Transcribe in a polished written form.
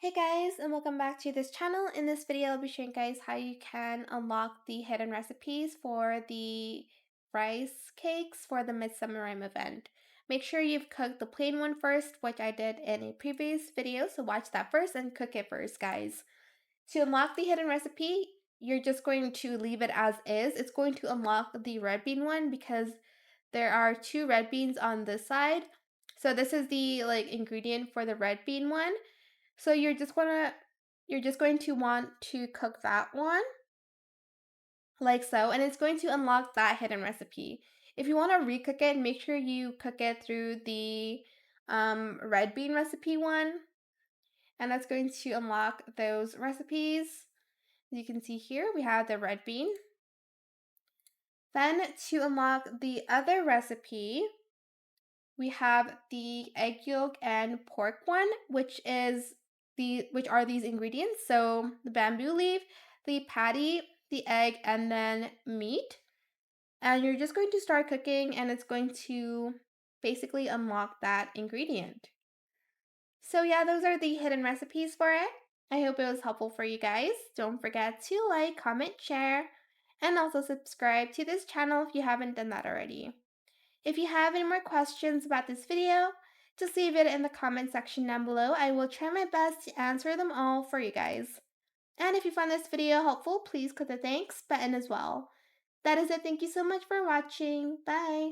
Hey guys, and welcome back to this channel. In this video, I'll be showing you guys how you can unlock the hidden recipes for the rice cakes for the Midsummer Rhyme event. Make sure you've cooked the plain one first, which I did in a previous video, so watch that first and cook it first, guys. To unlock the hidden recipe, you're just going to leave it as is. It's going to unlock the red bean one because there are two red beans on this side. So this is the ingredient for the red bean one. So you're just going to want to cook that one like so, and it's going to unlock that hidden recipe. If you want to recook it, make sure you cook it through the red bean recipe one, and that's going to unlock those recipes. As you can see here, we have the red bean. Then to unlock the other recipe, we have the egg yolk and pork one, which are these ingredients. So the bamboo leaf, the patty, the egg, and then meat. And you're just going to start cooking and it's going to basically unlock that ingredient. So yeah, those are the hidden recipes for it. I hope it was helpful for you guys. Don't forget to like, comment, share, and also subscribe to this channel if you haven't done that already. If you have any more questions about this video, just leave it in the comment section down below. I will try my best to answer them all for you guys. And if you found this video helpful, please click the thanks button as well. That is it. Thank you so much for watching. Bye.